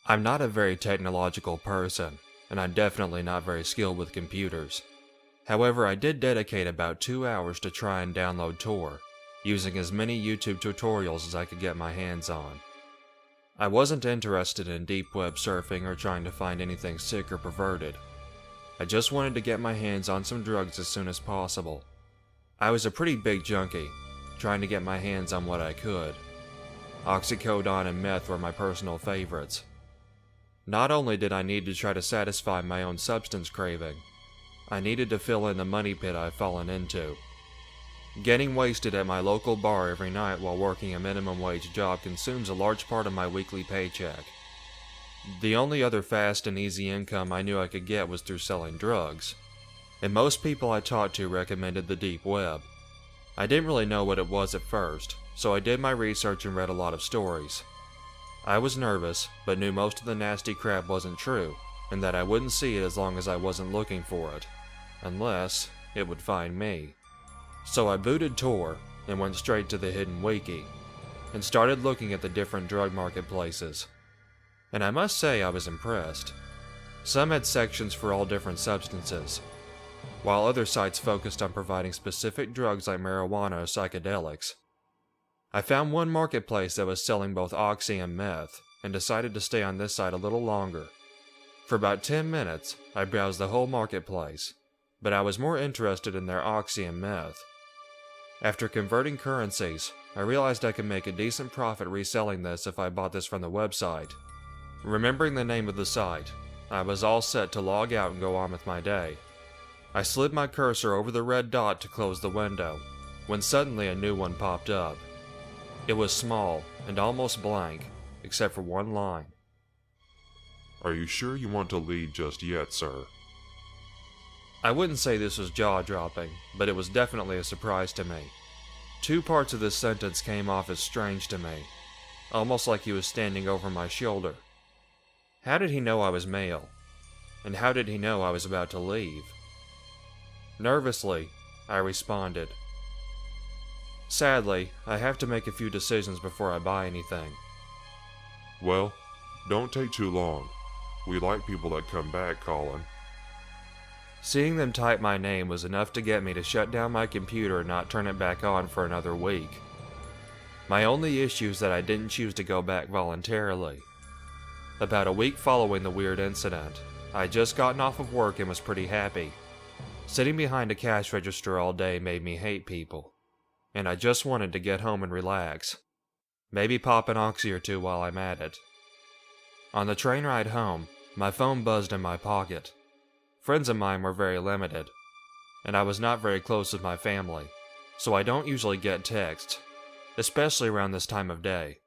I'm not a very technological person, and I'm definitely not very skilled with computers. However, I did dedicate about 2 hours to try and download Tor, using as many YouTube tutorials as I could get my hands on. I wasn't interested in deep web surfing or trying to find anything sick or perverted. I just wanted to get my hands on some drugs as soon as possible. I was a pretty big junkie, trying to get my hands on what I could. Oxycodone and meth were my personal favorites. Not only did I need to try to satisfy my own substance craving, I needed to fill in the money pit I've fallen into. Getting wasted at my local bar every night while working a minimum wage job consumes a large part of my weekly paycheck. The only other fast and easy income I knew I could get was through selling drugs, and most people I talked to recommended the deep web. I didn't really know what it was at first, so I did my research and read a lot of stories. I was nervous, but knew most of the nasty crap wasn't true, and that I wouldn't see it as long as I wasn't looking for it, unless it would find me. So I booted Tor and went straight to the hidden wiki, and started looking at the different drug marketplaces. And I must say I was impressed. Some had sections for all different substances, while other sites focused on providing specific drugs like marijuana or psychedelics. I found one marketplace that was selling both oxy and meth, and decided to stay on this site a little longer. For about 10 minutes, I browsed the whole marketplace, but I was more interested in their oxy and meth. After converting currencies, I realized I could make a decent profit reselling this if I bought this from the website. Remembering the name of the site, I was all set to log out and go on with my day. I slid my cursor over the red dot to close the window, when suddenly a new one popped up. It was small and almost blank, except for one line. Are you sure you want to lead just yet, sir? I wouldn't say this was jaw-dropping, but it was definitely a surprise to me. 2 parts of this sentence came off as strange to me, almost like he was standing over my shoulder. How did he know I was male? And how did he know I was about to leave? Nervously, I responded. Sadly, I have to make a few decisions before I buy anything. Well, don't take too long. We like people that come back, Colin. Seeing them type my name was enough to get me to shut down my computer and not turn it back on for another week. My only issue is that I didn't choose to go back voluntarily. About a week following the weird incident, I had just gotten off of work and was pretty happy. Sitting behind a cash register all day made me hate people, and I just wanted to get home and relax. Maybe pop an oxy or two while I'm at it. On the train ride home, my phone buzzed in my pocket. Friends of mine were very limited, and I was not very close with my family, so I don't usually get texts, especially around this time of day.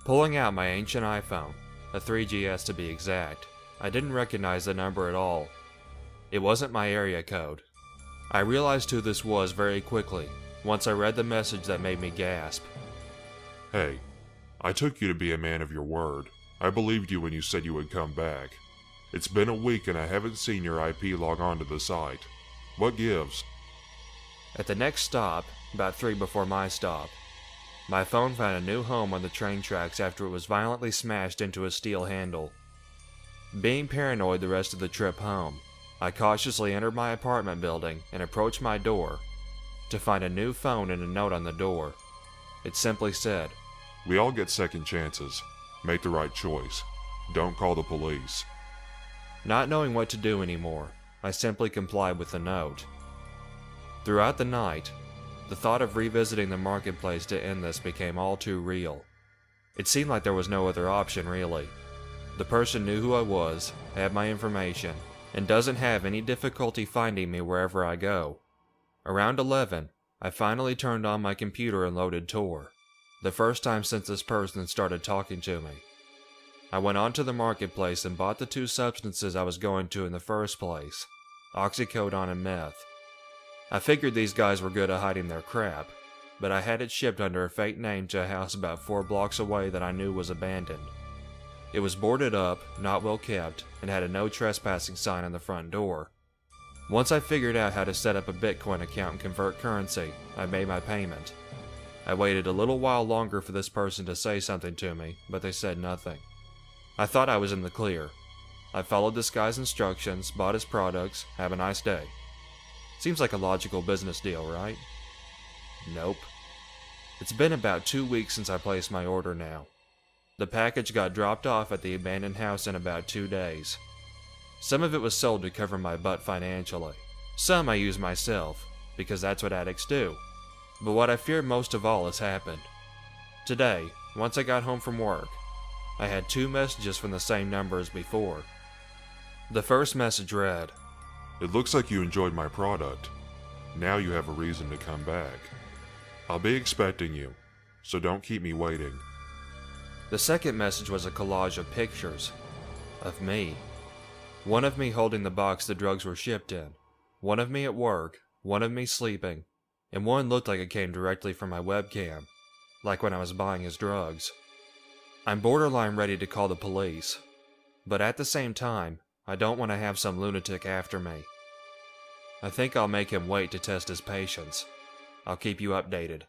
Pulling out my ancient iPhone, a 3GS to be exact, I didn't recognize the number at all. It wasn't my area code. I realized who this was very quickly, once I read the message that made me gasp. Hey, I took you to be a man of your word. I believed you when you said you would come back. It's been a week and I haven't seen your IP log on to the site. What gives? At the next stop, about 3 before my stop, my phone found a new home on the train tracks after it was violently smashed into a steel handle. Being paranoid the rest of the trip home, I cautiously entered my apartment building and approached my door to find a new phone and a note on the door. It simply said, We all get second chances. Make the right choice. Don't call the police. Not knowing what to do anymore, I simply complied with the note. Throughout the night, the thought of revisiting the marketplace to end this became all too real. It seemed like there was no other option, really. The person knew who I was, had my information, and doesn't have any difficulty finding me wherever I go. Around 11, I finally turned on my computer and loaded Tor, the first time since this person started talking to me. I went onto the marketplace and bought the 2 substances I was going to in the first place, oxycodone and meth. I figured these guys were good at hiding their crap, but I had it shipped under a fake name to a house about 4 blocks away that I knew was abandoned. It was boarded up, not well kept, and had a no trespassing sign on the front door. Once I figured out how to set up a Bitcoin account and convert currency, I made my payment. I waited a little while longer for this person to say something to me, but they said nothing. I thought I was in the clear. I followed this guy's instructions, bought his products, have a nice day. Seems like a logical business deal, right? Nope. It's been about 2 weeks since I placed my order now. The package got dropped off at the abandoned house in about 2 days. Some of it was sold to cover my butt financially. Some I used myself, because that's what addicts do. But what I fear most of all has happened. Today, once I got home from work, I had 2 messages from the same number as before. The first message read, It looks like you enjoyed my product. Now you have a reason to come back. I'll be expecting you, so don't keep me waiting. The second message was a collage of pictures. Of me. One of me holding the box the drugs were shipped in. One of me at work, one of me sleeping, and one looked like it came directly from my webcam, like when I was buying his drugs. I'm borderline ready to call the police, but at the same time, I don't want to have some lunatic after me. I think I'll make him wait to test his patience. I'll keep you updated.